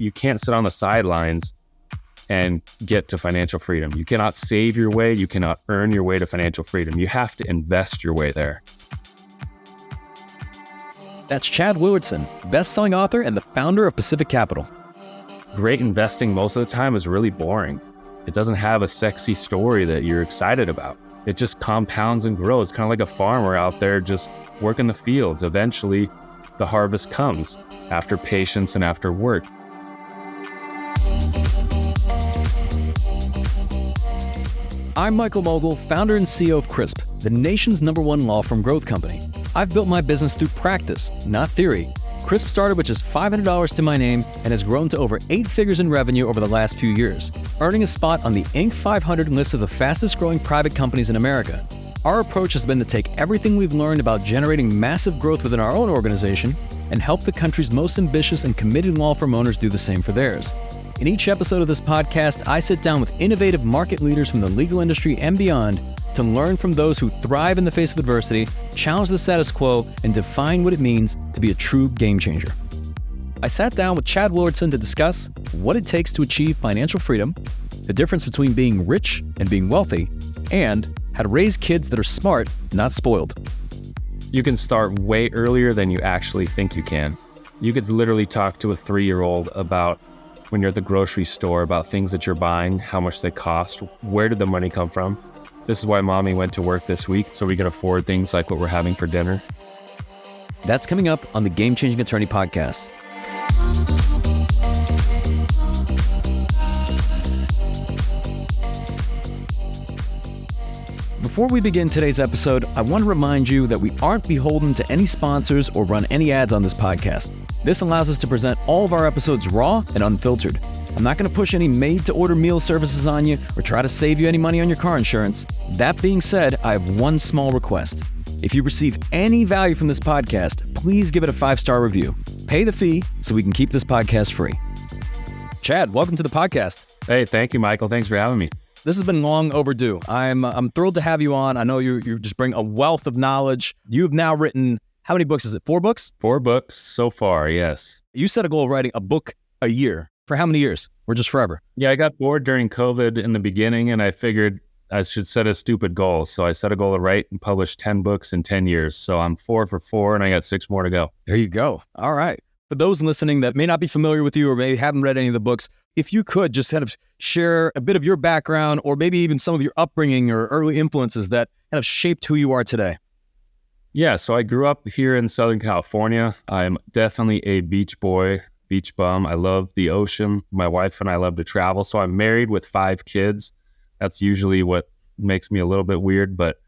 you can't sit on the sidelines and get to financial freedom. You cannot save your way. You cannot earn your way to financial freedom. You have to invest your way there. That's Chad Willardson, best-selling author and the founder of Pacific Capital. Great investing most of the time is really boring. It doesn't have a sexy story that you're excited about. It just compounds and grows, kind of like a farmer out there just working the fields. Eventually, the harvest comes after patience and after work. I'm Michael Mogill, founder and CEO of CRISP, the nation's #1 law firm growth company. I've built my business through practice, not theory. CRISP started with just $500 to my name and has grown to over 8 figures in revenue over the last few years, earning a spot on the Inc. 500 list of the fastest growing private companies in America. Our approach has been to take everything we've learned about generating massive growth within our own organization and help the country's most ambitious and committed law firm owners do the same for theirs. In each episode of this podcast, I sit down with innovative market leaders from the legal industry and beyond to learn from those who thrive in the face of adversity, challenge the status quo, and define what it means to be a true game changer. I sat down with Chad Willardson to discuss what it takes to achieve financial freedom, the difference between being rich and being wealthy, and how to raise kids that are smart, not spoiled. You can start way earlier than you actually think you can. You could literally talk to a 3-year-old about when you're at the grocery store, about things that you're buying, how much they cost, where did the money come from. This is why mommy went to work this week, so we can afford things like what we're having for dinner. That's coming up on the Game Changing Attorney podcast. Before we begin today's episode, I want to remind you that we aren't beholden to any sponsors or run any ads on this podcast. This allows us to present all of our episodes raw and unfiltered. I'm not going to push any made-to-order meal services on you or try to save you any money on your car insurance. That being said, I have one small request. If you receive any value from this podcast, please give it a 5-star review. Pay the fee so we can keep this podcast free. Chad, welcome to the podcast. Hey, thank you, Michael. Thanks for having me. This has been long overdue. I'm thrilled to have you on. I know you just bring a wealth of knowledge. You've now written, how many books is it? 4 books? 4 books so far, yes. You set a goal of writing a book a year. For how many years? Or just forever? Yeah, I got bored during COVID in the beginning, and I figured I should set a stupid goal. So I set a goal to write and publish 10 books in 10 years. So I'm 4 for 4, and I got 6 more to go. There you go. All right. For those listening that may not be familiar with you or maybe haven't read any of the books, if you could just kind of share a bit of your background or maybe even some of your upbringing or early influences that kind of shaped who you are today. Yeah, so I grew up here in Southern California. I'm definitely a beach boy, beach bum. I love the ocean. My wife and I love to travel. So I'm married with 5 kids. That's usually what makes me a little bit weird, but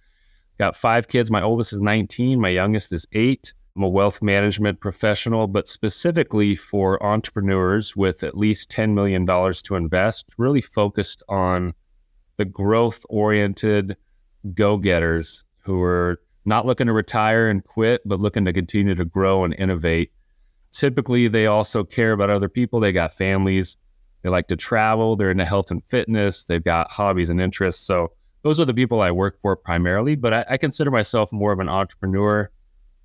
got 5 kids. My oldest is 19. My youngest is 8. I'm a wealth management professional, but specifically for entrepreneurs with at least $10 million to invest, really focused on the growth-oriented go-getters who are not looking to retire and quit, but looking to continue to grow and innovate. Typically, they also care about other people. They got families. They like to travel. They're into health and fitness. They've got hobbies and interests. So those are the people I work for primarily, but I consider myself more of an entrepreneur,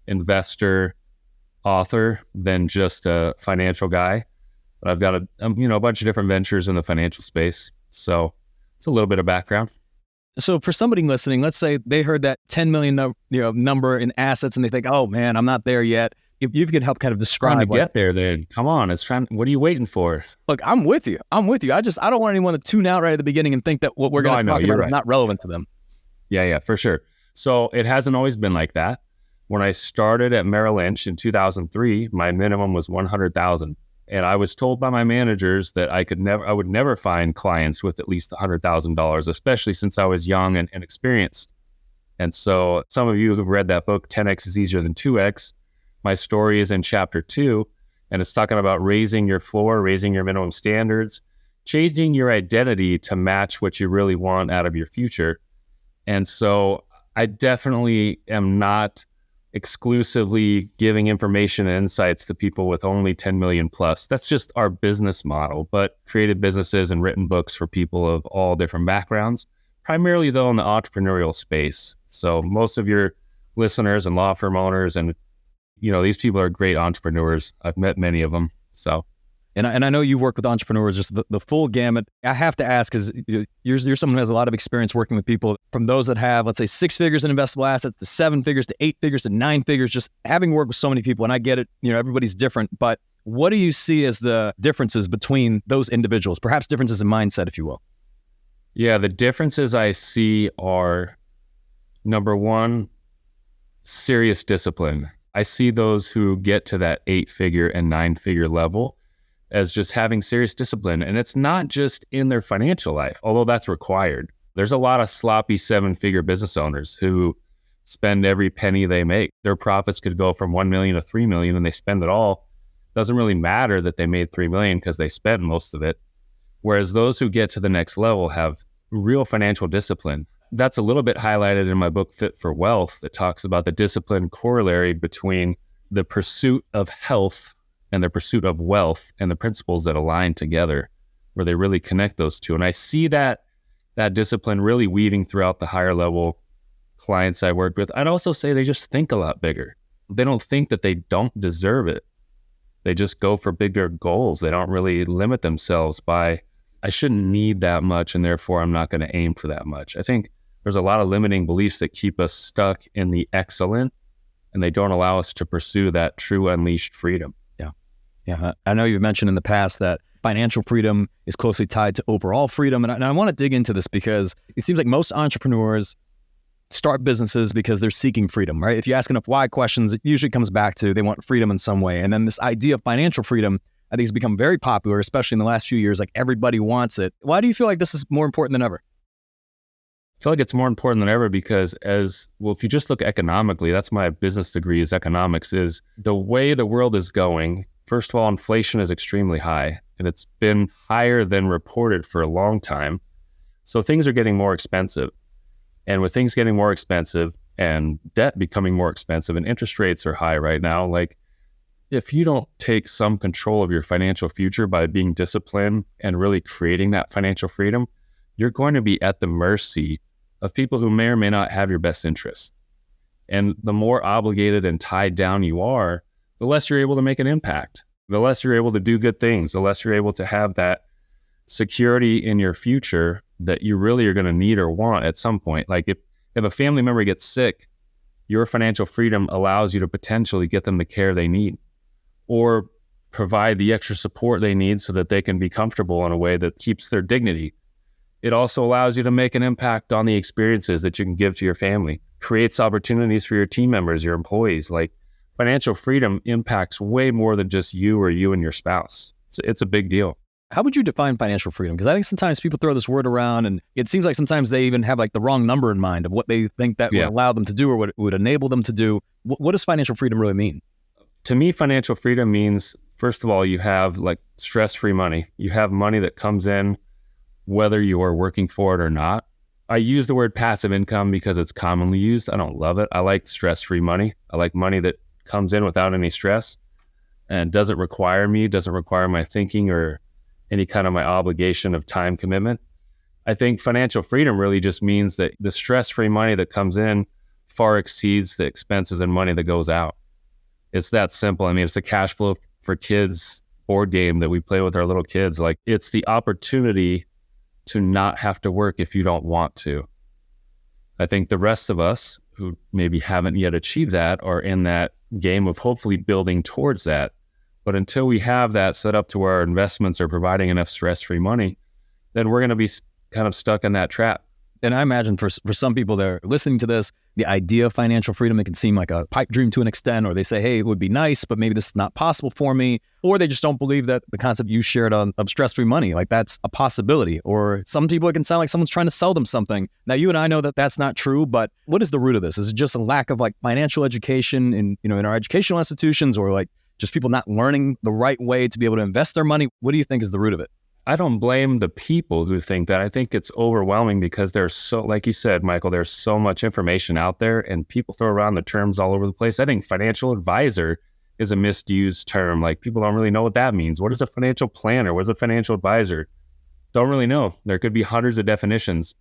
investor, author than just a financial guy. But I've got a bunch of different ventures in the financial space. So it's a little bit of background. So for somebody listening, let's say they heard that 10 million number in assets and they think, oh man, I'm not there yet. You can help kind of describe trying to get there then. Come on, what are you waiting for? Look, I'm with you. I don't want anyone to tune out right at the beginning and think that what we're going to talk about is not relevant to them. Yeah, for sure. So it hasn't always been like that. When I started at Merrill Lynch in 2003, my minimum was $100,000. And I was told by my managers that I would never find clients with at least $100,000, especially since I was young and inexperienced. And so some of you who've read that book, 10X is easier than 2X. My story is in chapter 2, and it's talking about raising your floor, raising your minimum standards, changing your identity to match what you really want out of your future. And so I definitely am not exclusively giving information and insights to people with only 10 million plus. That's just our business model, but created businesses and written books for people of all different backgrounds, primarily though in the entrepreneurial space. So most of your listeners and law firm owners and these people are great entrepreneurs. I've met many of them. So And I know you've worked with entrepreneurs, just the full gamut. I have to ask, because you're someone who has a lot of experience working with people, from those that have, let's say, 6 figures in investable assets to 7 figures to 8 figures to 9 figures, just having worked with so many people. And I get it, everybody's different. But what do you see as the differences between those individuals? Perhaps differences in mindset, if you will. Yeah, the differences I see are, number one, serious discipline. I see those who get to that 8-figure and 9-figure level as just having serious discipline. And it's not just in their financial life, although that's required. There's a lot of sloppy 7-figure business owners who spend every penny they make. Their profits could go from 1 million to 3 million and they spend it all. Doesn't really matter that they made 3 million because they spent most of it. Whereas those who get to the next level have real financial discipline. That's a little bit highlighted in my book, Fit for Wealth, that talks about the discipline corollary between the pursuit of health and the pursuit of wealth and the principles that align together, where they really connect those two. And I see that discipline really weaving throughout the higher level clients I worked with. I'd also say they just think a lot bigger. They don't think that they don't deserve it. They just go for bigger goals. They don't really limit themselves by, I shouldn't need that much and therefore I'm not going to aim for that much. I think there's a lot of limiting beliefs that keep us stuck in the excellent, and they don't allow us to pursue that true unleashed freedom. Yeah. I know you've mentioned in the past that financial freedom is closely tied to overall freedom. And I want to dig into this because it seems like most entrepreneurs start businesses because they're seeking freedom, right? If you ask enough why questions, it usually comes back to they want freedom in some way. And then this idea of financial freedom, I think, has become very popular, especially in the last few years. Like, everybody wants it. Why do you feel like this is more important than ever? I feel like it's more important than ever because if you just look economically, that's my business degree, is economics, is the way the world is going. First of all, inflation is extremely high, and it's been higher than reported for a long time. So things are getting more expensive. And with things getting more expensive and debt becoming more expensive and interest rates are high right now, like, if you don't take some control of your financial future by being disciplined and really creating that financial freedom, you're going to be at the mercy of people who may or may not have your best interests. And the more obligated and tied down you are, the less you're able to make an impact, the less you're able to do good things, the less you're able to have that security in your future that you really are going to need or want at some point. Like, if a family member gets sick, your financial freedom allows you to potentially get them the care they need or provide the extra support they need so that they can be comfortable in a way that keeps their dignity. It also allows you to make an impact on the experiences that you can give to your family, creates opportunities for your team members, your employees. Like, financial freedom impacts way more than just you or you and your spouse. It's a big deal. How would you define financial freedom? Because I think sometimes people throw this word around and it seems like sometimes they even have like the wrong number in mind of what they think that would allow them to do or what would enable them to do. What does financial freedom really mean? To me, financial freedom means, first of all, you have like stress-free money. You have money that comes in whether you are working for it or not. I use the word passive income because it's commonly used. I don't love it. I like stress-free money. I like money that comes in without any stress and doesn't require my thinking or any kind of my obligation of time commitment. I think financial freedom really just means that the stress-free money that comes in far exceeds the expenses and money that goes out. It's that simple. I mean, it's a cash flow for kids board game that we play with our little kids. Like, it's the opportunity to not have to work if you don't want to. I think the rest of us who maybe haven't yet achieved that are in that game of hopefully building towards that. But until we have that set up to where our investments are providing enough stress-free money, then we're going to be kind of stuck in that trap. And I imagine for some people that are listening to this, the idea of financial freedom, it can seem like a pipe dream to an extent, or they say, hey, it would be nice, but maybe this is not possible for me. Or they just don't believe that the concept you shared of stress-free money, like that's a possibility. Or some people, it can sound like someone's trying to sell them something. Now, you and I know that that's not true, but what is the root of this? Is it just a lack of like financial education in our educational institutions, or like just people not learning the right way to be able to invest their money? What do you think is the root of it? I don't blame the people who think that. I think it's overwhelming because there's so, like you said, Michael, there's so much information out there and people throw around the terms all over the place. I think financial advisor is a misused term. Like, people don't really know what that means. What is a financial planner? What is a financial advisor? Don't really know. There could be hundreds of definitions.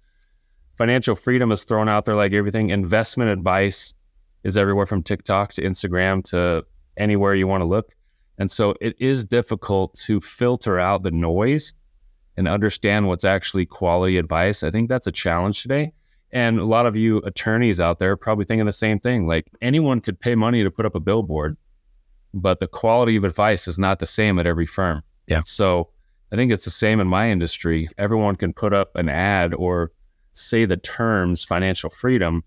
Financial freedom is thrown out there like everything. Investment advice is everywhere from TikTok to Instagram to anywhere you want to look. And so it is difficult to filter out the noise and understand what's actually quality advice. I think that's a challenge today. And a lot of you attorneys out there are probably thinking the same thing. Like, anyone could pay money to put up a billboard, but the quality of advice is not the same at every firm. Yeah. So I think it's the same in my industry. Everyone can put up an ad or say the terms financial freedom.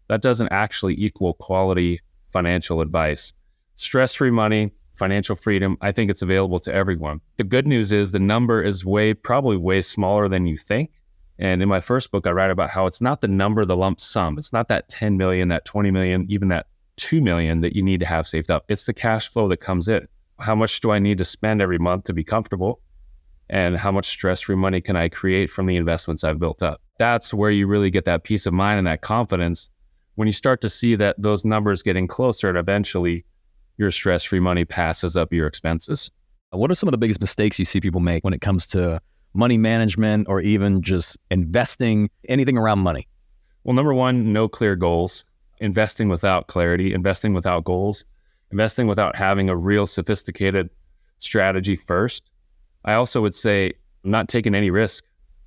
That doesn't actually equal quality financial advice. Stress-free money, financial freedom, I think it's available to everyone. The good news is the number is probably way smaller than you think. And in my first book, I write about how it's not the number, the lump sum. It's not that 10 million, that 20 million, even that 2 million that you need to have saved up. It's the cash flow that comes in. How much do I need to spend every month to be comfortable? And how much stress-free money can I create from the investments I've built up? That's where you really get that peace of mind and that confidence when you start to see that those numbers getting closer and eventually your stress-free money passes up your expenses. What are some of the biggest mistakes you see people make when it comes to money management or even just investing, anything around money? Well, number one, no clear goals. Investing without clarity, investing without goals, investing without having a real sophisticated strategy first. I also would say not taking any risk.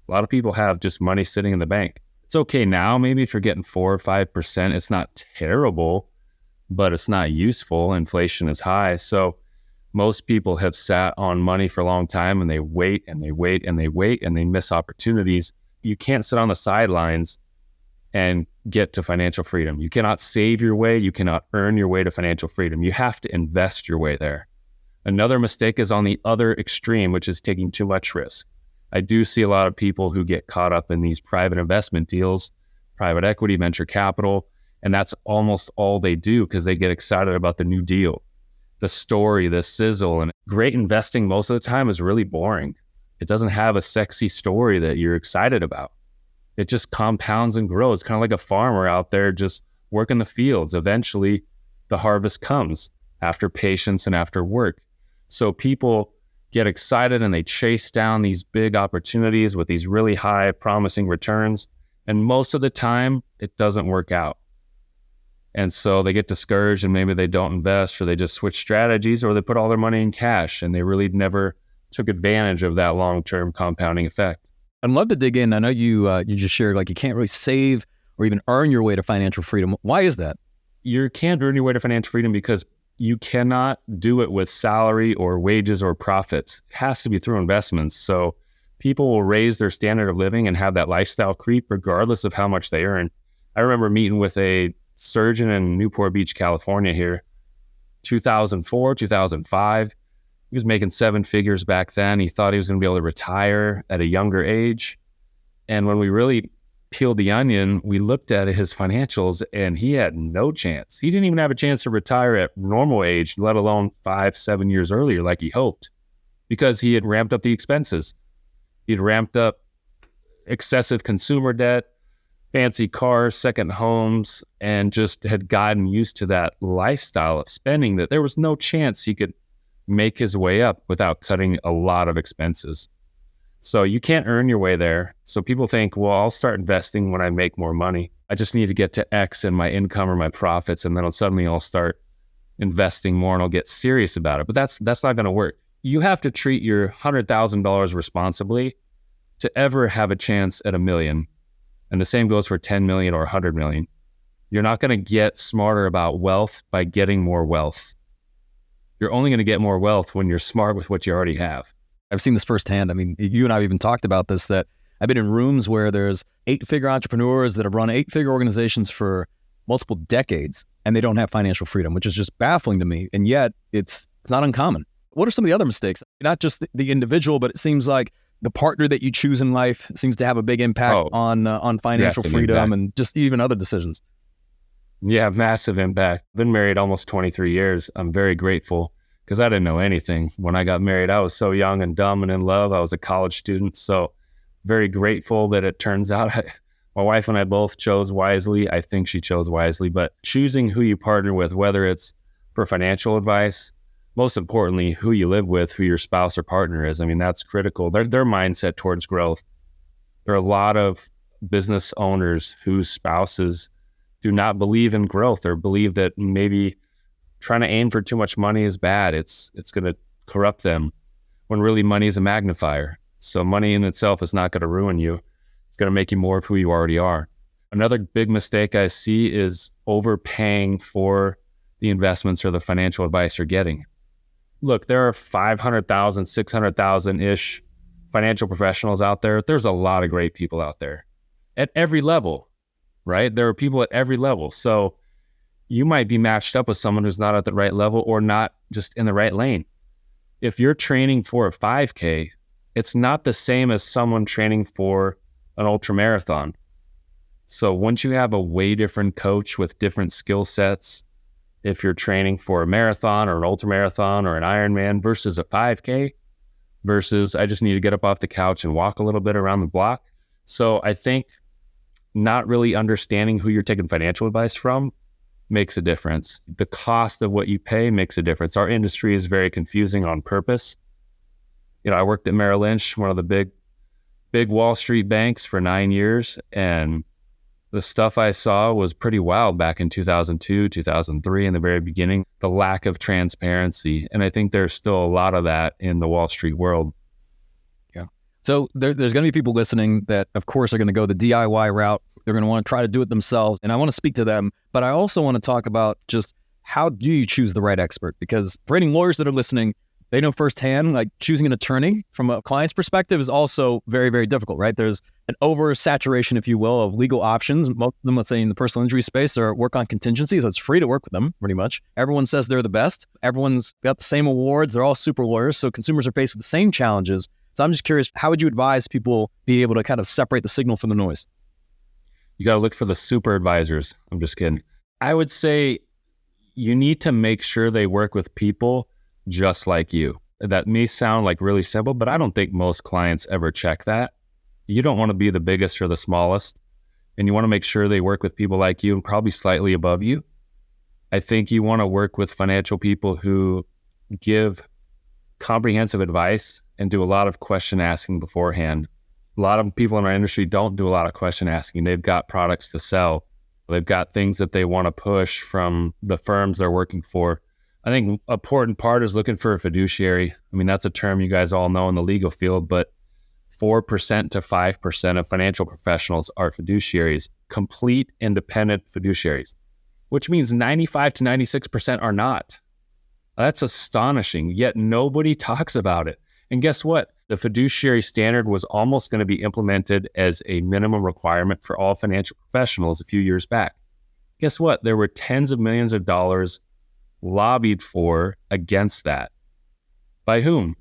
A lot of people have just money sitting in the bank. It's okay now, maybe if you're getting 4 or 5%, it's not terrible, but it's not useful. Inflation is high. So most people have sat on money for a long time and they wait and they wait and they wait and they miss opportunities. You can't sit on the sidelines and get to financial freedom. You cannot save your way. You cannot earn your way to financial freedom. You have to invest your way there. Another mistake is on the other extreme, which is taking too much risk. I do see a lot of people who get caught up in these private investment deals, private equity, venture capital, and that's almost all they do because they get excited about the new deal, the story, the sizzle. And great investing most of the time is really boring. It doesn't have a sexy story that you're excited about. It just compounds and grows, kind of like a farmer out there just working the fields. Eventually, the harvest comes after patience and after work. So people get excited and they chase down these big opportunities with these really high promising returns. And most of the time, it doesn't work out. And so they get discouraged and maybe they don't invest, or they just switch strategies, or they put all their money in cash and they really never took advantage of that long-term compounding effect. I'd love to dig in. I know you just shared like you can't really save or even earn your way to financial freedom. Why is that? You can't earn your way to financial freedom because you cannot do it with salary or wages or profits. It has to be through investments. So people will raise their standard of living and have that lifestyle creep regardless of how much they earn. I remember meeting with a surgeon in Newport Beach, California here, 2004, 2005. He was making 7 figures back then. He thought he was going to be able to retire at a younger age. And when we really peeled the onion, we looked at his financials and he had no chance. He didn't even have a chance to retire at normal age, let alone 5-7 years earlier like he hoped, because he had ramped up the expenses. He'd ramped up excessive consumer debt, fancy cars, second homes, and just had gotten used to that lifestyle of spending that there was no chance he could make his way up without cutting a lot of expenses. So you can't earn your way there. So people think, well, I'll start investing when I make more money. I just need to get to X in my income or my profits, and then suddenly I'll start investing more and I'll get serious about it. But that's not going to work. You have to treat your $100,000 responsibly to ever have a chance at $1 million. And the same goes for 10 million or 100 million. You're not going to get smarter about wealth by getting more wealth. You're only going to get more wealth when you're smart with what you already have. I've seen this firsthand. I mean, you and I have even talked about this, that I've been in rooms where there's 8-figure entrepreneurs that have run 8-figure organizations for multiple decades, and they don't have financial freedom, which is just baffling to me. And yet it's not uncommon. What are some of the other mistakes? Not just the individual, but it seems like the partner that you choose in life seems to have a big impact on financial freedom and just even other decisions. Yeah, massive impact. Been married almost 23 years. I'm very grateful because I didn't know anything. When I got married, I was so young and dumb and in love. I was a college student. So very grateful that it turns out my wife and I both chose wisely. I think she chose wisely, but choosing who you partner with, whether it's for financial advice, most importantly, who you live with, who your spouse or partner is. I mean, that's critical. Their mindset towards growth. There are a lot of business owners whose spouses do not believe in growth or believe that maybe trying to aim for too much money is bad. It's going to corrupt them when really money is a magnifier. So money in itself is not going to ruin you. It's going to make you more of who you already are. Another big mistake I see is overpaying for the investments or the financial advice you're getting. Look, there are 500,000, 600,000-ish financial professionals out there. There's a lot of great people out there at every level, right? There are people at every level. So you might be matched up with someone who's not at the right level or not just in the right lane. If you're training for a 5K, it's not the same as someone training for an ultra marathon. So once you have a way different coach with different skill sets, if you're training for a marathon or an ultra marathon or an Ironman versus a 5K versus I just need to get up off the couch and walk a little bit around the block. So I think not really understanding who you're taking financial advice from makes a difference. The cost of what you pay makes a difference. Our industry is very confusing on purpose. I worked at Merrill Lynch, one of the big Wall Street banks for 9 years, and the stuff I saw was pretty wild back in 2002, 2003, in the very beginning, the lack of transparency. And I think there's still a lot of that in the Wall Street world. Yeah. So there's going to be people listening that, of course, are going to go the DIY route. They're going to want to try to do it themselves. And I want to speak to them. But I also want to talk about just how do you choose the right expert? Because for any lawyers that are listening, they know firsthand, like choosing an attorney from a client's perspective is also very, very difficult, right? There's an oversaturation, if you will, of legal options. Most of them, let's say in the personal injury space, are work on contingency, so it's free to work with them, pretty much. Everyone says they're the best. Everyone's got the same awards. They're all super lawyers, so consumers are faced with the same challenges. So I'm just curious, how would you advise people be able to kind of separate the signal from the noise? You got to look for the super advisors. I'm just kidding. I would say you need to make sure they work with people just like you. That may sound like really simple, but I don't think most clients ever check that. You don't want to be the biggest or the smallest, and you want to make sure they work with people like you and probably slightly above you. I think you want to work with financial people who give comprehensive advice and do a lot of question asking beforehand. A lot of people in our industry don't do a lot of question asking. They've got products to sell. They've got things that they want to push from the firms they're working for. I think an important part is looking for a fiduciary. I mean, that's a term you guys all know in the legal field, but 4% to 5% of financial professionals are fiduciaries, complete independent fiduciaries, which means 95 to 96% are not. That's astonishing, yet nobody talks about it. And guess what? The fiduciary standard was almost going to be implemented as a minimum requirement for all financial professionals a few years back. Guess what? There were tens of millions of dollars lobbied for against that. By whom?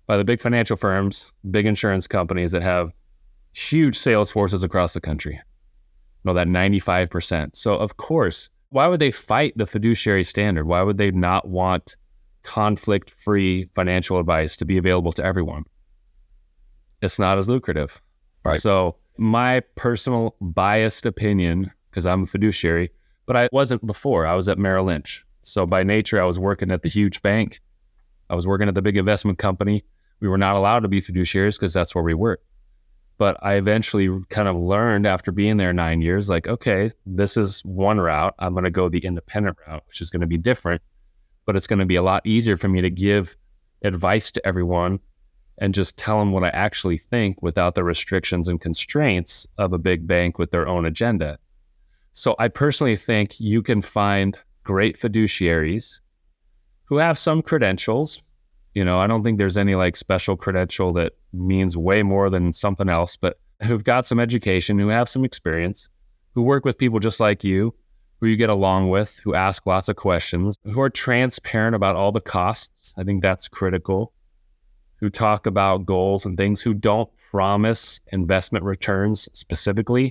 By the big financial firms, big insurance companies that have huge sales forces across the country. That 95%. So of course, why would they fight the fiduciary standard? Why would they not want conflict-free financial advice to be available to everyone? It's not as lucrative. Right. So my personal biased opinion, because I'm a fiduciary, but I wasn't before. I was at Merrill Lynch. So by nature, I was working at the huge bank. I was working at the big investment company. We were not allowed to be fiduciaries because that's where we work. But I eventually kind of learned after being there 9 years, like, okay, this is one route. I'm going to go the independent route, which is going to be different, but it's going to be a lot easier for me to give advice to everyone and just tell them what I actually think without the restrictions and constraints of a big bank with their own agenda. So I personally think you can find great fiduciaries who have some credentials. I don't think there's any like special credential that means way more than something else, but who've got some education, who have some experience, who work with people just like you, who you get along with, who ask lots of questions, who are transparent about all the costs. I think that's critical. Who talk about goals and things, who don't promise investment returns specifically.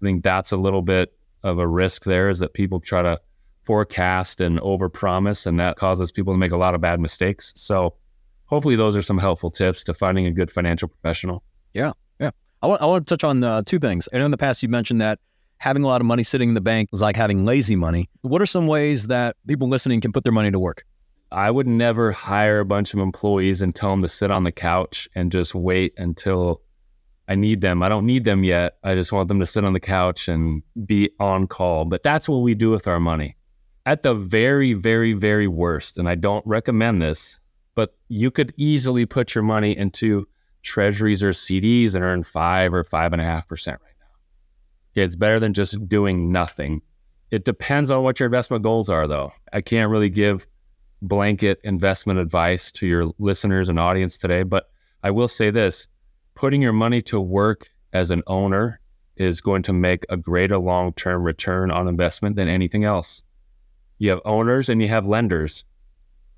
I think that's a little bit of a risk there, is that people try to forecast and overpromise, and that causes people to make a lot of bad mistakes. So hopefully those are some helpful tips to finding a good financial professional. Yeah. I want to touch on two things. I know in the past you mentioned that having a lot of money sitting in the bank is like having lazy money. What are some ways that people listening can put their money to work? I would never hire a bunch of employees and tell them to sit on the couch and just wait until I need them. I don't need them yet. I just want them to sit on the couch and be on call. But that's what we do with our money. At the very, very, very worst, and I don't recommend this, but you could easily put your money into treasuries or CDs and earn 5 or 5.5% right now. Okay, it's better than just doing nothing. It depends on what your investment goals are, though. I can't really give blanket investment advice to your listeners and audience today, but I will say this: putting your money to work as an owner is going to make a greater long-term return on investment than anything else. You have owners and you have lenders.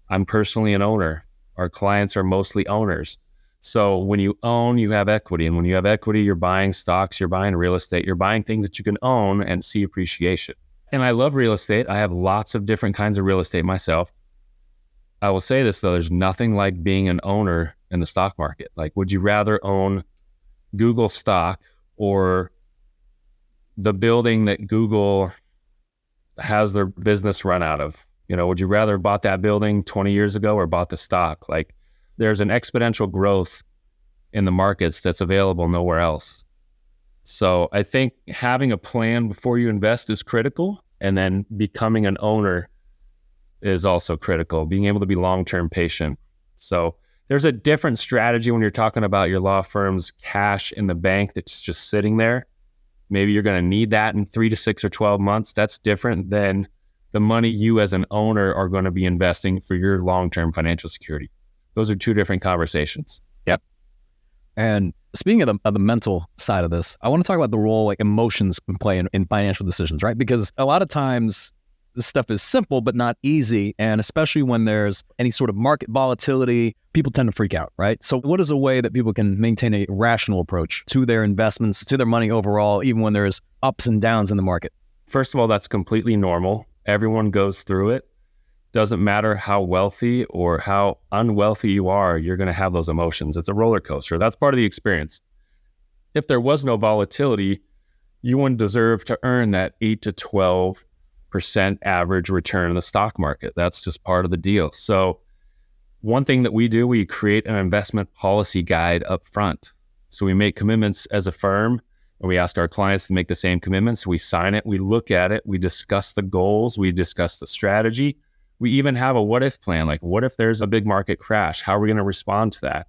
I'm personally an owner. Our clients are mostly owners. So when you own, you have equity. And when you have equity, you're buying stocks, you're buying real estate, you're buying things that you can own and see appreciation. And I love real estate. I have lots of different kinds of real estate myself. I will say this, though, there's nothing like being an owner in the stock market. Like, would you rather own Google stock or the building that Google has their business run out of? You know, would you rather have bought that building 20 years ago or bought the stock? Like, there's an exponential growth in the markets that's available nowhere else. So I think having a plan before you invest is critical, and then becoming an owner is also critical, being able to be long-term patient. So there's a different strategy when you're talking about your law firm's cash in the bank that's just sitting there. Maybe you're going to need that in 3 to 6 or 12 months. That's different than the money you as an owner are going to be investing for your long-term financial security. Those are two different conversations. Yep. And speaking of the mental side of this, I want to talk about the role like emotions can play in financial decisions, right? Because a lot of times this stuff is simple, but not easy. And especially when there's any sort of market volatility, people tend to freak out, right? So what is a way that people can maintain a rational approach to their investments, to their money overall, even when there's ups and downs in the market? First of all, that's completely normal. Everyone goes through it. Doesn't matter how wealthy or how unwealthy you are, you're going to have those emotions. It's a roller coaster. That's part of the experience. If there was no volatility, you wouldn't deserve to earn that 8 to 12% average return in the stock market. That's just part of the deal. So one thing that we do, we create an investment policy guide up front. So we make commitments as a firm, and we ask our clients to make the same commitments. We sign it, we look at it, we discuss the goals, we discuss the strategy. We even have a what if plan, like what if there's a big market crash? How are we going to respond to that?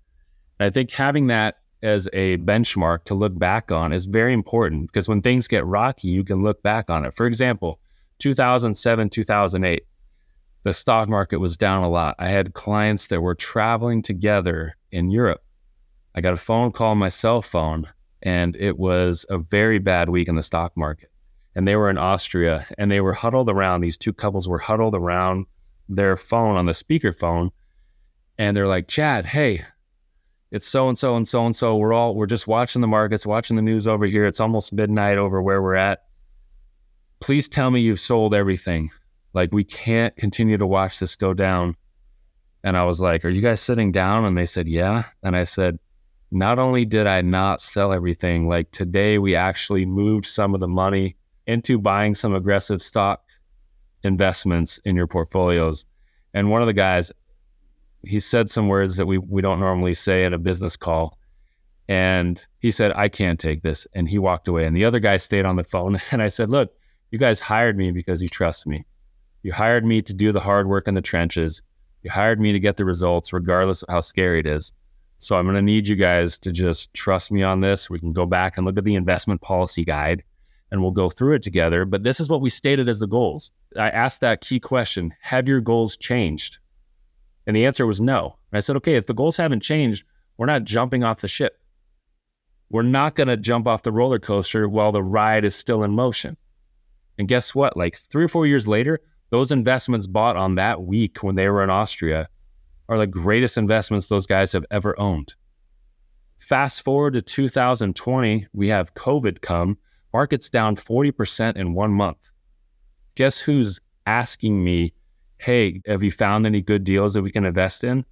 And I think having that as a benchmark to look back on is very important, because when things get rocky, you can look back on it. For example, 2007, 2008, the stock market was down a lot. I had clients that were traveling together in Europe. I got a phone call on my cell phone, and it was a very bad week in the stock market. And they were in Austria, and they were huddled around, these two couples were huddled around their phone on the speakerphone, and they're like, Chad, hey, it's so-and-so and so-and-so. We're just watching the markets, watching the news over here. It's almost midnight over where we're at. Please tell me you've sold everything. Like, we can't continue to watch this go down. And I was like, are you guys sitting down? And they said, yeah. And I said, not only did I not sell everything, like today we actually moved some of the money into buying some aggressive stock investments in your portfolios. And one of the guys, he said some words that we don't normally say at a business call. And he said, I can't take this. And he walked away. And the other guy stayed on the phone. And I said, look, you guys hired me because you trust me. You hired me to do the hard work in the trenches. You hired me to get the results, regardless of how scary it is. So I'm going to need you guys to just trust me on this. We can go back and look at the investment policy guide, and we'll go through it together. But this is what we stated as the goals. I asked that key question, have your goals changed? And the answer was no. And I said, okay, if the goals haven't changed, we're not jumping off the ship. We're not going to jump off the roller coaster while the ride is still in motion. And guess what? Like 3 or 4 years later, those investments bought on that week when they were in Austria are the greatest investments those guys have ever owned. Fast forward to 2020, we have COVID come. Market's down 40% in 1 month. Guess who's asking me, hey, have you found any good deals that we can invest in?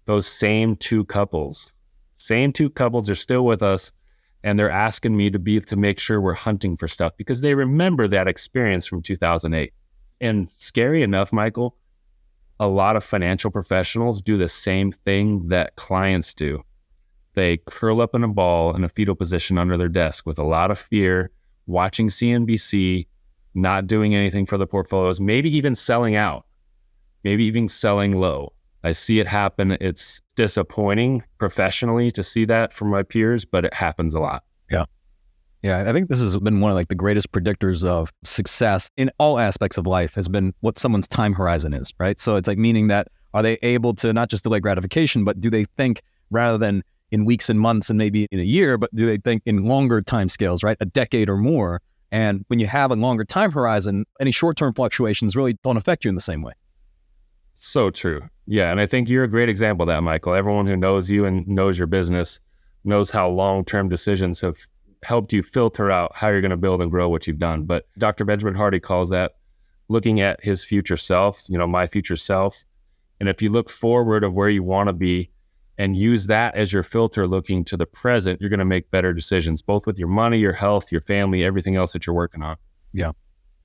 Those same two couples. Same two couples are still with us, and they're asking me to make sure we're hunting for stuff because they remember that experience from 2008. And scary enough, Michael, a lot of financial professionals do the same thing that clients do. They curl up in a ball in a fetal position under their desk with a lot of fear, watching CNBC, not doing anything for the portfolios, maybe even selling out, maybe even selling low. I see it happen. It's disappointing professionally to see that from my peers, but it happens a lot. Yeah. Yeah, I think this has been one of like the greatest predictors of success in all aspects of life has been what someone's time horizon is, right? So it's like meaning that are they able to not just delay gratification, but do they think rather than in weeks and months and maybe in a year, but do they think in longer time scales, right? A decade or more. And when you have a longer time horizon, any short-term fluctuations really don't affect you in the same way. So true. Yeah, and I think you're a great example of that, Michael. Everyone who knows you and knows your business knows how long-term decisions have helped you filter out how you're going to build and grow what you've done. But Dr. Benjamin Hardy calls that looking at his future self, my future self. And if you look forward of where you want to be and use that as your filter looking to the present, you're going to make better decisions, both with your money, your health, your family, everything else that you're working on. Yeah.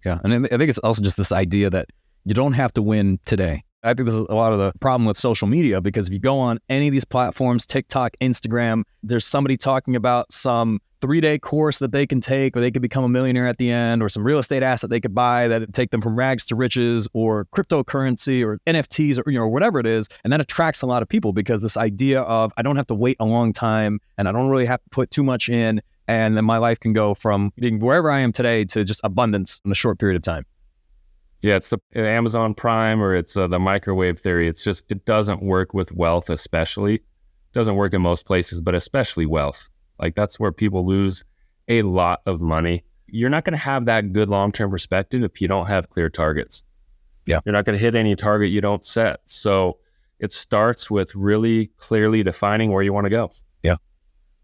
Yeah. And I think it's also just this idea that you don't have to win today. I think this is a lot of the problem with social media, because if you go on any of these platforms, TikTok, Instagram, there's somebody talking about some 3-day course that they can take, or they could become a millionaire at the end, or some real estate asset they could buy that would take them from rags to riches, or cryptocurrency or NFTs, or whatever it is. And that attracts a lot of people because this idea of I don't have to wait a long time and I don't really have to put too much in. And then my life can go from being wherever I am today to just abundance in a short period of time. Yeah, it's the Amazon Prime, or it's the microwave theory. It's just, it doesn't work with wealth, especially. It doesn't work in most places, but especially wealth. Like that's where people lose a lot of money. You're not going to have that good long-term perspective if you don't have clear targets. Yeah. You're not going to hit any target you don't set. So it starts with really clearly defining where you want to go. Yeah.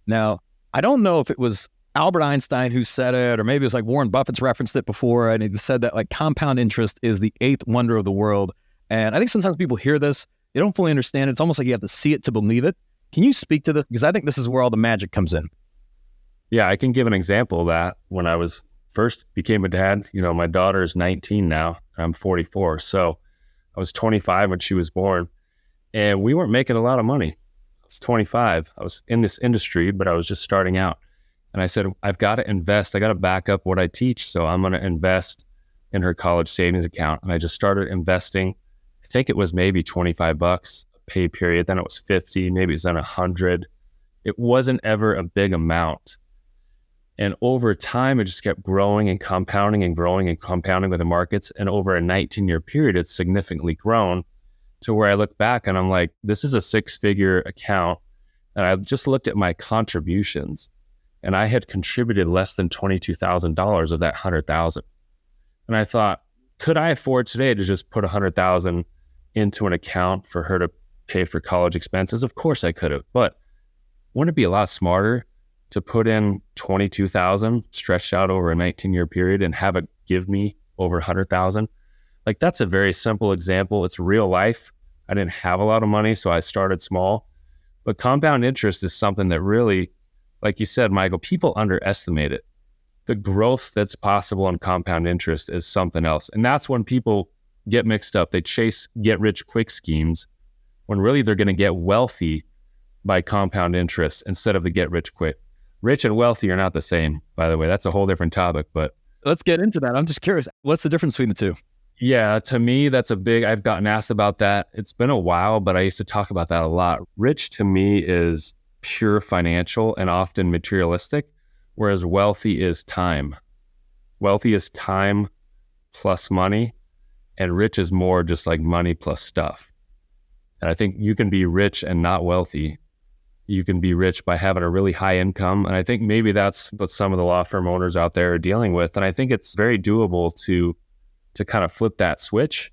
Now, I don't know if it was Albert Einstein who said it, or maybe it was like Warren Buffett's referenced it before, and he said that like compound interest is the 8th wonder of the world. And I think sometimes people hear this, they don't fully understand it. It's almost like you have to see it to believe it. Can you speak to this? Because I think this is where all the magic comes in. Yeah, I can give an example of that. When I was first became a dad, my daughter is 19 now. I'm 44. So I was 25 when she was born, and we weren't making a lot of money. I was 25. I was in this industry, but I was just starting out. And I said, I've got to invest. I got to back up what I teach. So I'm going to invest in her college savings account. And I just started investing. I think it was maybe $25 a pay period. Then it was 50, maybe it was then 100. It wasn't ever a big amount. And over time, it just kept growing and compounding and growing and compounding with the markets. And over a 19-year period, it's significantly grown to where I look back and I'm like, this is a 6-figure account. And I just looked at my contributions, and I had contributed less than $22,000 of that $100,000. And I thought, could I afford today to just put $100,000 into an account for her to pay for college expenses? Of course I could have, but wouldn't it be a lot smarter to put in $22,000 stretched out over a 19-year period and have it give me over $100,000? Like, that's a very simple example. It's real life. I didn't have a lot of money, so I started small. But compound interest is something that really, like you said, Michael, people underestimate it. The growth that's possible in compound interest is something else. And that's when people get mixed up. They chase get-rich-quick schemes when really they're going to get wealthy by compound interest instead of the get-rich-quick. Rich and wealthy are not the same, by the way. That's a whole different topic, but let's get into that. I'm just curious, what's the difference between the two? Yeah, to me, I've gotten asked about that. It's been a while, but I used to talk about that a lot. Rich to me is pure financial and often materialistic, whereas wealthy is time. Wealthy is time plus money, and rich is more just like money plus stuff. And I think you can be rich and not wealthy. You can be rich by having a really high income. And I think maybe that's what some of the law firm owners out there are dealing with. And I think it's very doable to kind of flip that switch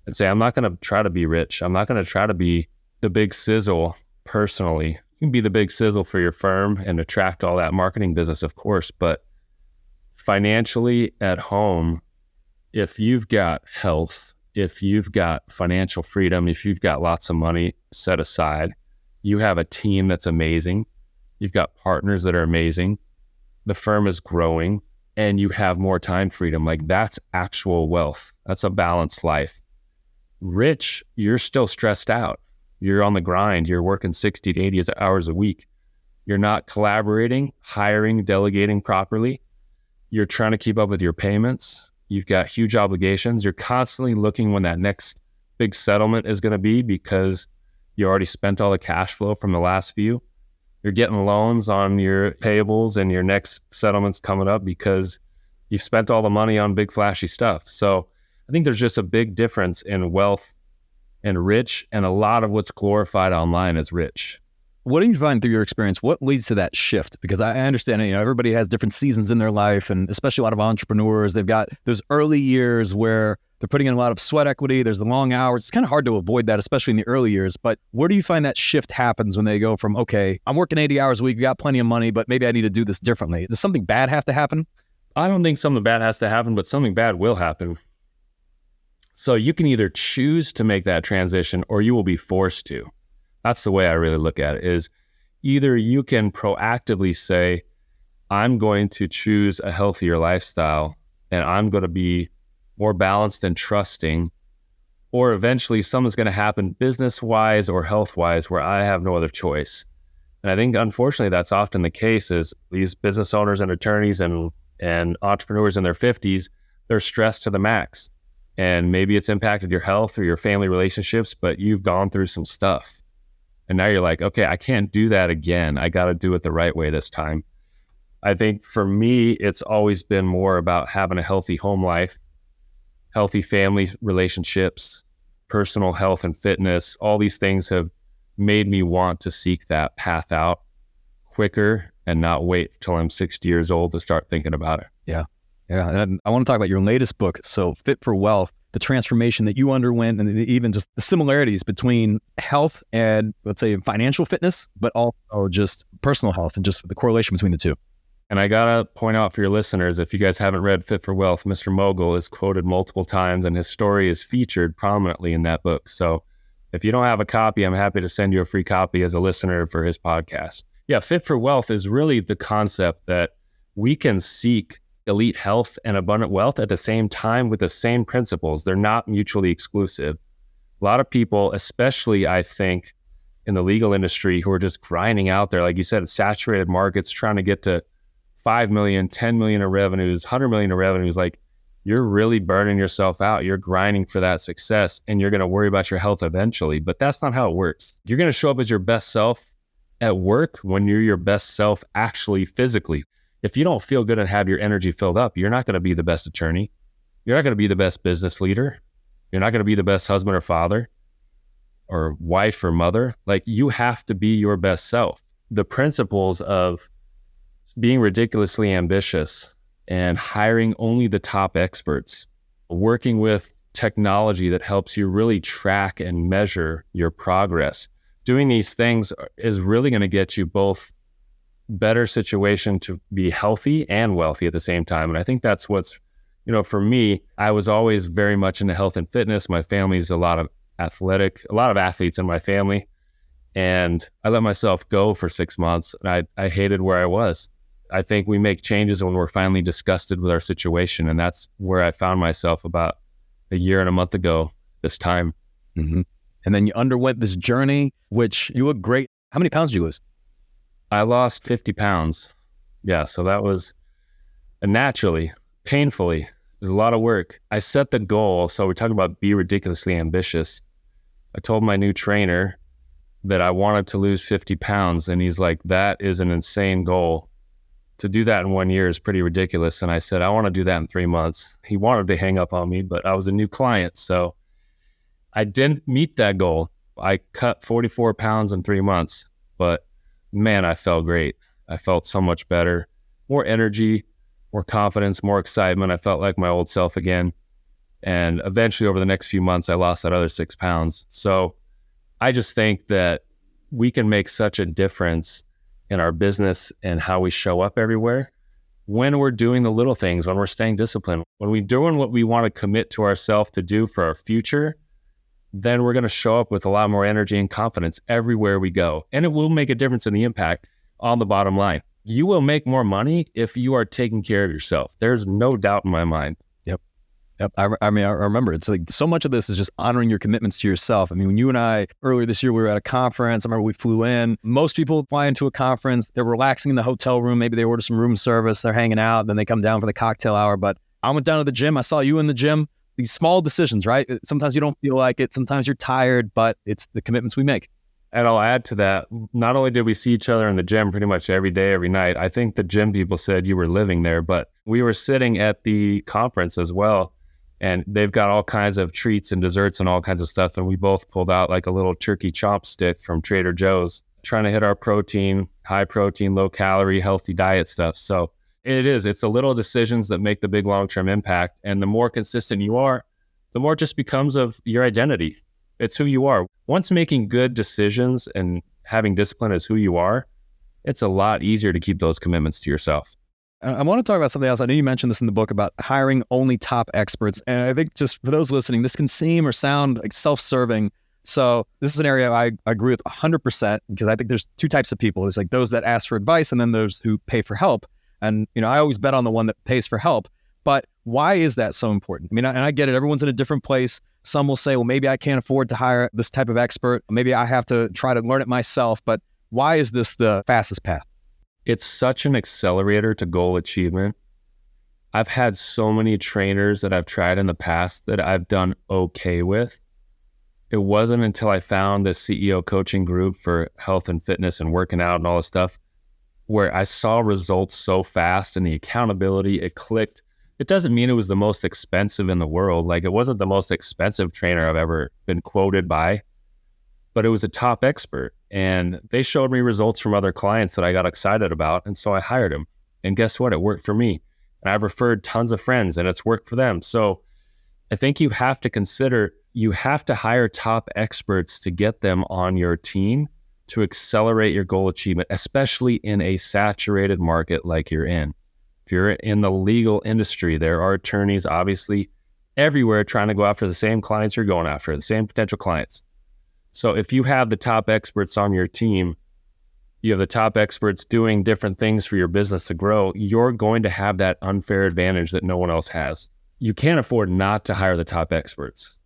and say, I'm not going to try to be rich. I'm not going to try to be the big sizzle personally. You can be the big sizzle for your firm and attract all that marketing business, of course. But financially at home, if you've got health, if you've got financial freedom, if you've got lots of money set aside, you have a team that's amazing, you've got partners that are amazing, the firm is growing, and you have more time freedom. Like, that's actual wealth. That's a balanced life. Rich, you're still stressed out. You're on the grind. You're working 60 to 80 hours a week. You're not collaborating, hiring, delegating properly. You're trying to keep up with your payments. You've got huge obligations. You're constantly looking when that next big settlement is going to be because you already spent all the cash flow from the last few. You're getting loans on your payables and your next settlement's coming up because you've spent all the money on big flashy stuff. So I think there's just a big difference in wealth and rich, and a lot of what's glorified online is rich. What do you find through your experience? What leads to that shift? Because I understand, everybody has different seasons in their life, and especially a lot of entrepreneurs, they've got those early years where they're putting in a lot of sweat equity. There's the long hours. It's kind of hard to avoid that, especially in the early years. But where do you find that shift happens when they go from, okay, I'm working 80 hours a week, got plenty of money, but maybe I need to do this differently? Does something bad have to happen? I don't think something bad has to happen, but something bad will happen. So you can either choose to make that transition or you will be forced to. That's the way I really look at it, is either you can proactively say, I'm going to choose a healthier lifestyle and I'm going to be more balanced and trusting, or eventually something's going to happen business-wise or health-wise where I have no other choice. And I think, unfortunately, that's often the case is these business owners and attorneys and entrepreneurs in their 50s, they're stressed to the max. And maybe it's impacted your health or your family relationships, but you've gone through some stuff. And now you're like, okay, I can't do that again. I got to do it the right way this time. I think for me, it's always been more about having a healthy home life, healthy family relationships, personal health and fitness. All these things have made me want to seek that path out quicker and not wait till I'm 60 years old to start thinking about it. Yeah. And I want to talk about your latest book, so Fit for Wealth, the transformation that you underwent, and even just the similarities between health and, let's say, financial fitness, but also just personal health and just the correlation between the two. And I got to point out for your listeners, if you guys haven't read Fit for Wealth, Mr. Mogill is quoted multiple times and his story is featured prominently in that book. So if you don't have a copy, I'm happy to send you a free copy as a listener for his podcast. Yeah, Fit for Wealth is really the concept that we can seek elite health and abundant wealth at the same time with the same principles. They're not mutually exclusive. A lot of people, especially I think in the legal industry, who are just grinding out there, like you said, saturated markets, trying to get to 5 million, 10 million in revenues, 100 million in revenues, like you're really burning yourself out. You're grinding for that success and you're going to worry about your health eventually, but that's not how it works. You're going to show up as your best self at work when you're your best self actually physically. If you don't feel good and have your energy filled up, you're not going to be the best attorney. You're not going to be the best business leader. You're not going to be the best husband or father or wife or mother. Like, you have to be your best self. The principles of being ridiculously ambitious and hiring only the top experts, working with technology that helps you really track and measure your progress. Doing these things is really going to get you both better situation to be healthy and wealthy at the same time. And I think that's what's, for me, I was always very much into health and fitness. My family's a lot of athletes in my family. And I let myself go for 6 months and I hated where I was. I think we make changes when we're finally disgusted with our situation. And that's where I found myself about a year and a month ago this time. Mm-hmm. And then you underwent this journey, which you look great. How many pounds did you lose? I lost 50 pounds. Yeah, so that was naturally, painfully, it was a lot of work. I set the goal. So we're talking about be ridiculously ambitious. I told my new trainer that I wanted to lose 50 pounds. And he's like, that is an insane goal. To do that in 1 year is pretty ridiculous. And I said, I want to do that in 3 months. He wanted to hang up on me, but I was a new client. So I didn't meet that goal. I cut 44 pounds in 3 months, but man, I felt great. I felt so much better, more energy, more confidence, more excitement. I felt like my old self again. And eventually over the next few months, I lost that other 6 pounds. So I just think that we can make such a difference in our business and how we show up everywhere when we're doing the little things, when we're staying disciplined, when we're doing what we want to commit to ourselves to do for our future. Then we're going to show up with a lot more energy and confidence everywhere we go. And it will make a difference in the impact on the bottom line. You will make more money if you are taking care of yourself. There's no doubt in my mind. Yep. I remember it's like so much of this is just honoring your commitments to yourself. I mean, when you and I, earlier this year, we were at a conference. I remember we flew in. Most people fly into a conference. They're relaxing in the hotel room. Maybe they order some room service. They're hanging out. Then they come down for the cocktail hour. But I went down to the gym. I saw you in the gym. These small decisions, right? Sometimes you don't feel like it. Sometimes you're tired, but it's the commitments we make. And I'll add to that, not only did we see each other in the gym pretty much every day, every night, I think the gym people said you were living there, but we were sitting at the conference as well. And they've got all kinds of treats and desserts and all kinds of stuff. And we both pulled out like a little turkey chop stick from Trader Joe's, trying to hit our protein, high protein, low calorie, healthy diet stuff. So it's the little decisions that make the big long-term impact. And the more consistent you are, the more it just becomes of your identity. It's who you are. Once making good decisions and having discipline as who you are, it's a lot easier to keep those commitments to yourself. I want to talk about something else. I know you mentioned this in the book about hiring only top experts. And I think just for those listening, this can seem or sound like self-serving. So this is an area I agree with 100% because I think there's two types of people. There's like those that ask for advice and then those who pay for help. And, I always bet on the one that pays for help. But why is that so important? I mean, and I get it. Everyone's in a different place. Some will say, well, maybe I can't afford to hire this type of expert. Maybe I have to try to learn it myself. But why is this the fastest path? It's such an accelerator to goal achievement. I've had so many trainers that I've tried in the past that I've done okay with. It wasn't until I found the CEO coaching group for health and fitness and working out and all this stuff where I saw results so fast and the accountability, it clicked. It doesn't mean it was the most expensive in the world. Like it wasn't the most expensive trainer I've ever been quoted by, but it was a top expert. And they showed me results from other clients that I got excited about. And so I hired him. And guess what? It worked for me. And I've referred tons of friends and it's worked for them. So I think you have to consider, you have to hire top experts to get them on your team to accelerate your goal achievement, especially in a saturated market like you're in. If you're in the legal industry, there are attorneys obviously everywhere trying to go after the same clients you're going after, the same potential clients. So if you have the top experts on your team, you have the top experts doing different things for your business to grow, you're going to have that unfair advantage that no one else has. You can't afford not to hire the top experts.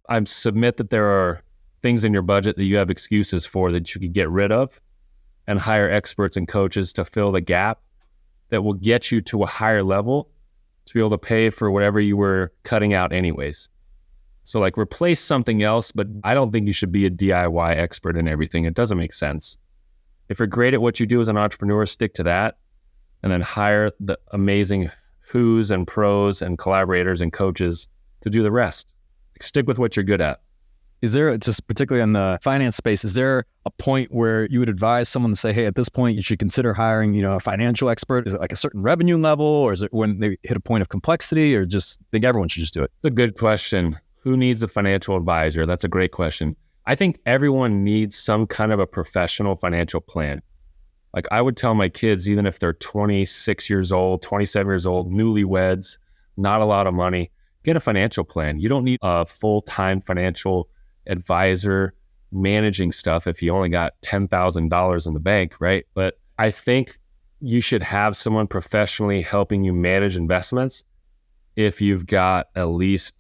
I submit that there are things in your budget that you have excuses for that you could get rid of and hire experts and coaches to fill the gap that will get you to a higher level to be able to pay for whatever you were cutting out anyways. So like replace something else, but I don't think you should be a DIY expert in everything. It doesn't make sense. If you're great at what you do as an entrepreneur, stick to that and then hire the amazing who's and pros and collaborators and coaches to do the rest. Stick with what you're good at. Is there, just particularly in the finance space, is there a point where you would advise someone to say, hey, at this point, you should consider hiring, a financial expert? Is it like a certain revenue level, or is it when they hit a point of complexity, or just think everyone should just do it? It's a good question. Who needs a financial advisor? That's a great question. I think everyone needs some kind of a professional financial plan. Like I would tell my kids, even if they're 26 years old, 27 years old, newlyweds, not a lot of money, get a financial plan. You don't need a full-time financial advisor managing stuff if you only got $10,000 in the bank, right? But I think you should have someone professionally helping you manage investments if you've got at least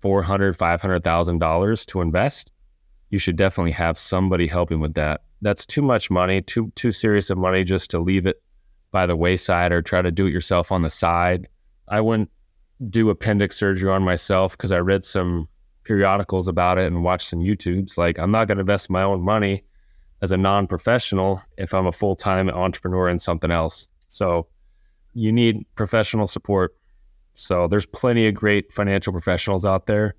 $400,000, $500,000 to invest. You should definitely have somebody helping with that. That's too much money, too serious of money just to leave it by the wayside or try to do it yourself on the side. I wouldn't do appendix surgery on myself because I read some periodicals about it and watched some YouTubes. Like I'm not going to invest my own money as a non-professional if I'm a full-time entrepreneur in something else. So you need professional support. So there's plenty of great financial professionals out there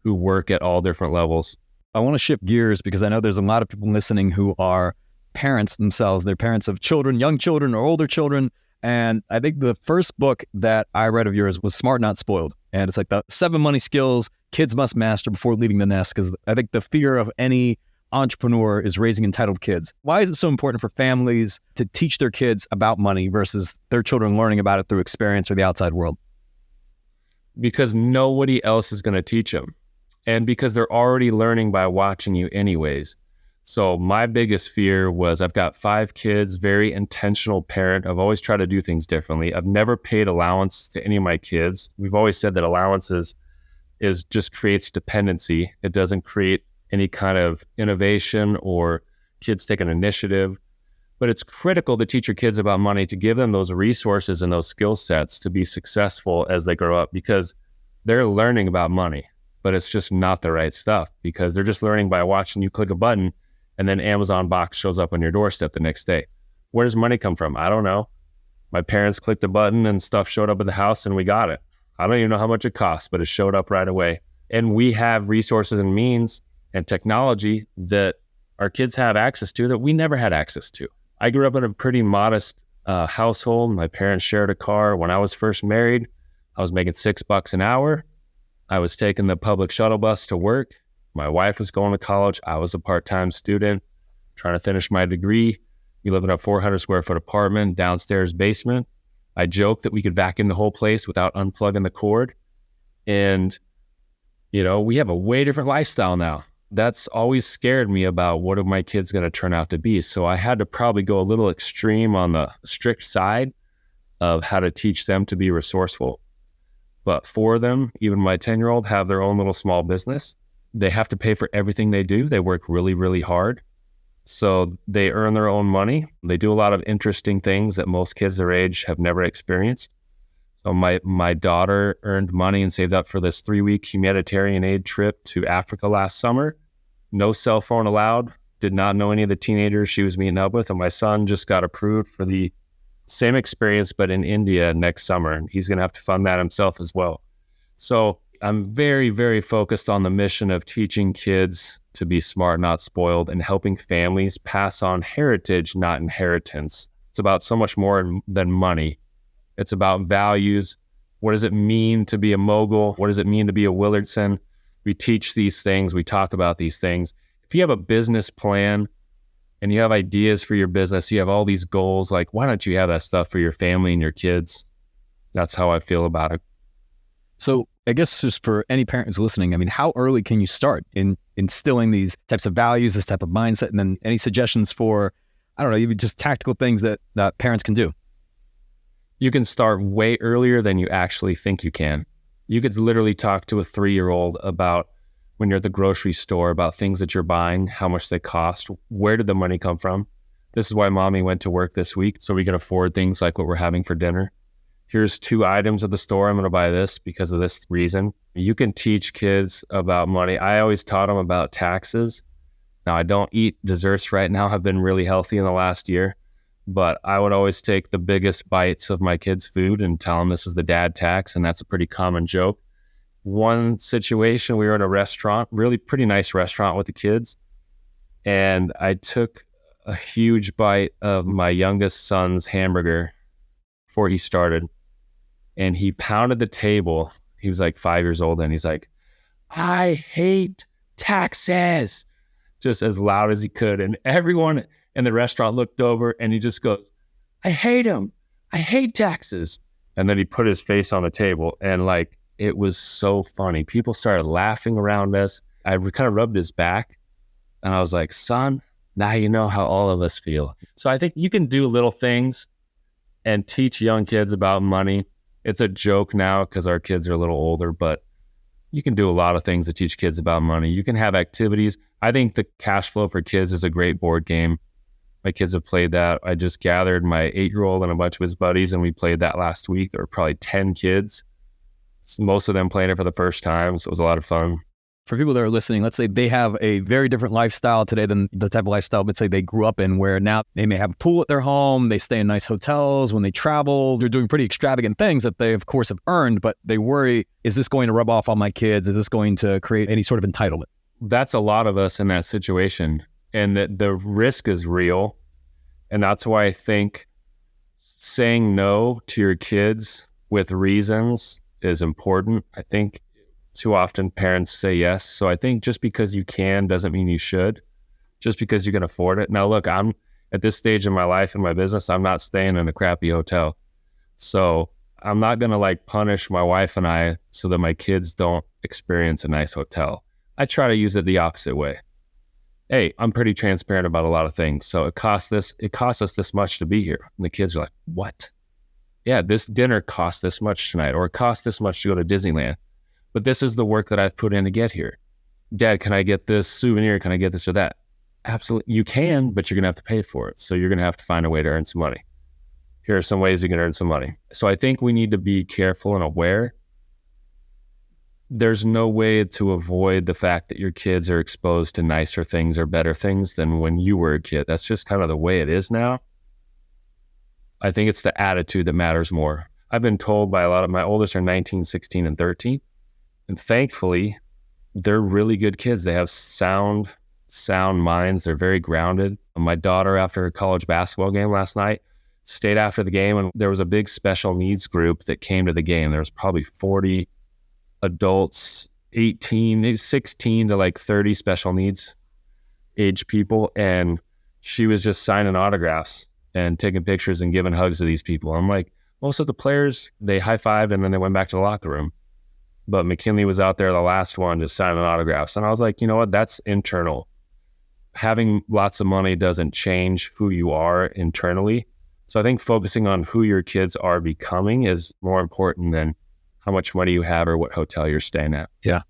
who work at all different levels. I want to shift gears because I know there's a lot of people listening who are parents themselves. They're parents of children, young children or older children. And I think the first book that I read of yours was Smart Not Spoiled. And it's like the 7 money skills kids must master before leaving the nest, because I think the fear of any entrepreneur is raising entitled kids. Why is it so important for families to teach their kids about money versus their children learning about it through experience or the outside world? Because nobody else is going to teach them. And because they're already learning by watching you anyways. So my biggest fear was I've got 5 kids, very intentional parent. I've always tried to do things differently. I've never paid allowance to any of my kids. We've always said that allowances is just creates dependency. It doesn't create any kind of innovation or kids take an initiative. But it's critical to teach your kids about money, to give them those resources and those skill sets to be successful as they grow up, because they're learning about money, but it's just not the right stuff, because they're just learning by watching you click a button and then Amazon box shows up on your doorstep the next day. Where does money come from? I don't know. My parents clicked a button and stuff showed up at the house and we got it. I don't even know how much it costs, but it showed up right away. And we have resources and means and technology that our kids have access to that we never had access to. I grew up in a pretty modest household. My parents shared a car. When I was first married, I was making $6 an hour. I was taking the public shuttle bus to work. My wife was going to college. I was a part-time student trying to finish my degree. We live in a 400 square foot apartment, downstairs basement. I joke that we could vacuum the whole place without unplugging the cord. And, we have a way different lifestyle now. That's always scared me about what are my kids going to turn out to be. So I had to probably go a little extreme on the strict side of how to teach them to be resourceful. But for them, even my 10-year-old have their own little small business. They have to pay for everything they do. They work really, really hard. So they earn their own money. They do a lot of interesting things that most kids their age have never experienced. So my daughter earned money and saved up for this 3-week humanitarian aid trip to Africa last summer. No cell phone allowed. Did not know any of the teenagers she was meeting up with. And my son just got approved for the same experience, but in India next summer. And he's going to have to fund that himself as well. So I'm very, very focused on the mission of teaching kids to be smart, not spoiled, and helping families pass on heritage, not inheritance. It's about so much more than money. It's about values. What does it mean to be a Mogill? What does it mean to be a Willardson? We teach these things. We talk about these things. If you have a business plan and you have ideas for your business, you have all these goals, like, why don't you have that stuff for your family and your kids? That's how I feel about it. So I guess just for any parents listening, how early can you start in instilling these types of values, this type of mindset, and then any suggestions for, even just tactical things that parents can do? You can start way earlier than you actually think you can. You could literally talk to a 3-year-old about when you're at the grocery store, about things that you're buying, how much they cost, where did the money come from? This is why mommy went to work this week, so we can afford things like what we're having for dinner. Here's 2 items at the store. I'm going to buy this because of this reason. You can teach kids about money. I always taught them about taxes. Now, I don't eat desserts right now. I've been really healthy in the last year, but I would always take the biggest bites of my kids' food and tell them this is the dad tax, and that's a pretty common joke. One situation, we were in a restaurant, really pretty nice restaurant with the kids, and I took a huge bite of my youngest son's hamburger before he started. And he pounded the table. He was like 5 years old, and he's like, "I hate taxes," just as loud as he could. And everyone in the restaurant looked over, and he just goes, "I hate him. I hate taxes." And then he put his face on the table, and it was so funny. People started laughing around us. I kind of rubbed his back, and I was like, "Son, now you know how all of us feel." So I think you can do little things and teach young kids about money. It's a joke now because our kids are a little older, but you can do a lot of things to teach kids about money. You can have activities. I think the Cash Flow for Kids is a great board game. My kids have played that. I just gathered my 8-year-old and a bunch of his buddies, and we played that last week. There were probably 10 kids, most of them playing it for the first time, so it was a lot of fun. For people that are listening, let's say they have a very different lifestyle today than the type of lifestyle, let's say, they grew up in, where now they may have a pool at their home, they stay in nice hotels. When they travel, they're doing pretty extravagant things that they, of course, have earned, but they worry, is this going to rub off on my kids? Is this going to create any sort of entitlement? That's a lot of us in that situation, and that the risk is real. And that's why I think saying no to your kids with reasons is important. I think too often parents say yes. So I think just because you can doesn't mean you should, just because you can afford it. Now, look, I'm at this stage in my life and my business, I'm not staying in a crappy hotel. So I'm not going to punish my wife and I so that my kids don't experience a nice hotel. I try to use it the opposite way. Hey, I'm pretty transparent about a lot of things. So it costs us this much to be here. And the kids are like, what? Yeah, this dinner costs this much tonight, or it costs this much to go to Disneyland. But this is the work that I've put in to get here. Dad, can I get this souvenir? Can I get this or that? Absolutely. You can, but you're going to have to pay for it. So you're going to have to find a way to earn some money. Here are some ways you can earn some money. So I think we need to be careful and aware. There's no way to avoid the fact that your kids are exposed to nicer things or better things than when you were a kid. That's just kind of the way it is now. I think it's the attitude that matters more. I've been told by a lot of my oldest are 19, 16, and 13. And thankfully, they're really good kids. They have sound minds. They're very grounded. My daughter, after a college basketball game last night, stayed after the game, and there was a big special needs group that came to the game. There was probably 40 adults, 18, maybe 16 to like 30 special needs age people. And she was just signing autographs and taking pictures and giving hugs to these people. I'm like, most of the players, they high-fived and then they went back to the locker room. But McKinley was out there, the last one, just signing autographs. And I was like, you know what? That's internal. Having lots of money doesn't change who you are internally. So I think focusing on who your kids are becoming is more important than how much money you have or what hotel you're staying at. Yeah.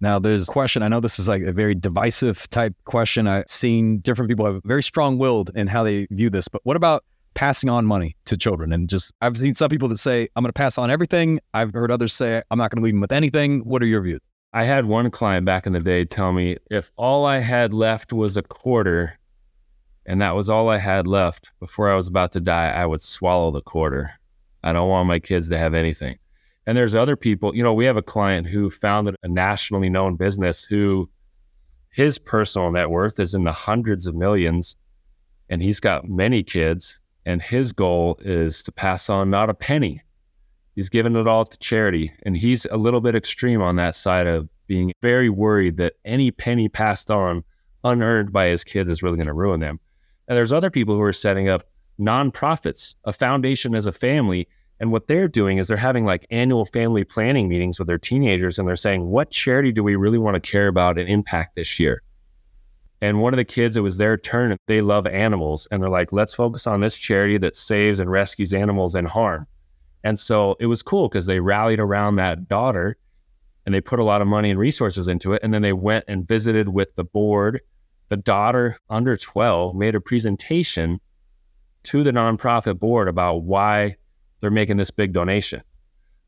Now there's a question. I know this is like a very divisive type question. I've seen different people have very strong-willed in how they view this, but what about passing on money to children? And just, I've seen some people that say, I'm going to pass on everything. I've heard others say, I'm not going to leave them with anything. What are your views? I had one client back in the day tell me, if all I had left was a quarter and that was all I had left before I was about to die, I would swallow the quarter. I don't want my kids to have anything. And there's other people, we have a client who founded a nationally known business who his personal net worth is in the hundreds of millions, and he's got many kids, and his goal is to pass on not a penny. He's given it all to charity, and he's a little bit extreme on that side of being very worried that any penny passed on unearned by his kids is really going to ruin them. And there's other people who are setting up nonprofits, a foundation as a family. And what they're doing is they're having like annual family planning meetings with their teenagers, and they're saying, what charity do we really want to care about and impact this year? And one of the kids, it was their turn. They love animals. And they're like, let's focus on this charity that saves and rescues animals in harm. And so it was cool because they rallied around that daughter and they put a lot of money and resources into it. And then they went and visited with the board. The daughter, under 12, made a presentation to the nonprofit board about why they're making this big donation.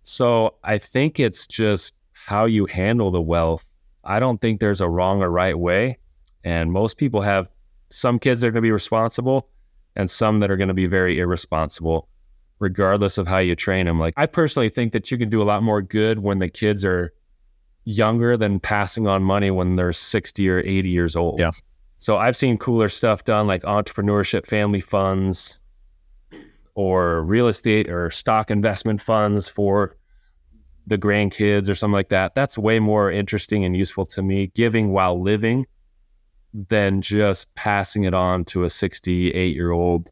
So I think it's just how you handle the wealth. I don't think there's a wrong or right way. And most people have some kids that are going to be responsible and some that are going to be very irresponsible, regardless of how you train them. Like, I personally think that you can do a lot more good when the kids are younger than passing on money when they're 60 or 80 years old. Yeah. So I've seen cooler stuff done, like entrepreneurship family funds or real estate or stock investment funds for the grandkids or something like that. That's way more interesting and useful to me, giving while living, than just passing it on to a 68-year-old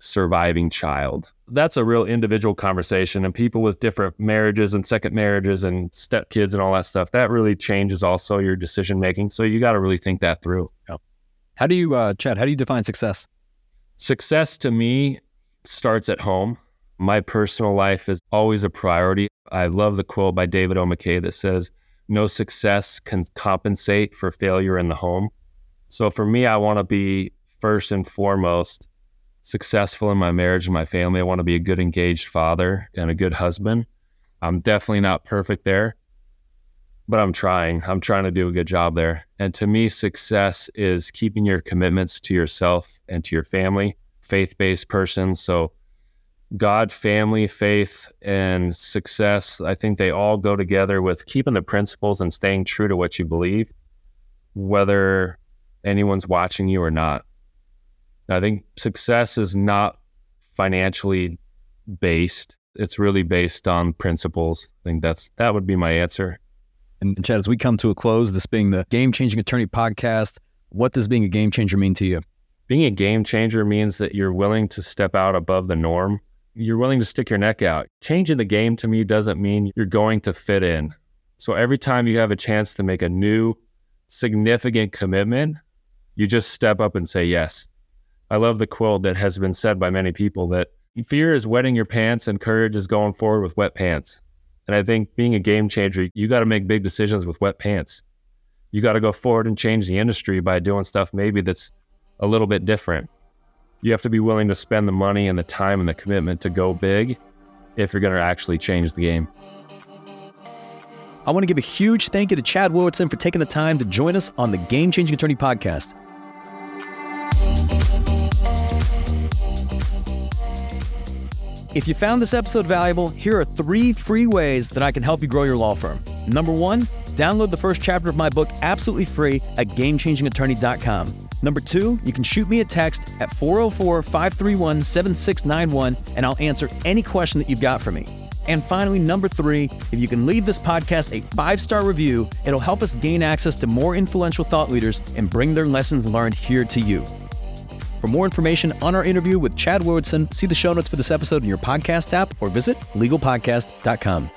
surviving child. That's a real individual conversation, and people with different marriages and second marriages and stepkids and all that stuff, that really changes also your decision making. So you got to really think that through. Yeah. How do you, Chad, how do you define success? Success to me starts at home. My personal life is always a priority. I love the quote by David O. McKay that says, no success can compensate for failure in the home. So for me, I want to be first and foremost successful in my marriage and my family. I want to be a good engaged father and a good husband. I'm definitely not perfect there, but I'm trying to do a good job there. And to me, success is keeping your commitments to yourself and to your family, faith-based person. So God, family, faith, and success, I think they all go together with keeping the principles and staying true to what you believe, whether anyone's watching you or not. I think success is not financially based. It's really based on principles. I think that would be my answer. And Chad, as we come to a close, this being the Game Changing Attorney podcast, what does being a game changer mean to you? Being a game changer means that you're willing to step out above the norm. You're willing to stick your neck out. Changing the game to me doesn't mean you're going to fit in. So every time you have a chance to make a new significant commitment, you just step up and say yes. I love the quote that has been said by many people that fear is wetting your pants and courage is going forward with wet pants. And I think being a game changer, you got to make big decisions with wet pants. you got to go forward and change the industry by doing stuff maybe that's a little bit different. You have to be willing to spend the money and the time and the commitment to go big if you're going to actually change the game. I want to give a huge thank you to Chad Willardson for taking the time to join us on the Game Changing Attorney podcast. If you found this episode valuable, here are 3 free ways that I can help you grow your law firm. Number 1, download the first chapter of my book absolutely free at GameChangingAttorney.com. Number 2, you can shoot me a text at 404-531-7691 and I'll answer any question that you've got for me. And finally, number 3, if you can leave this podcast a 5-star review, it'll help us gain access to more influential thought leaders and bring their lessons learned here to you. For more information on our interview with Chad Willardson, see the show notes for this episode in your podcast app or visit legalpodcast.com.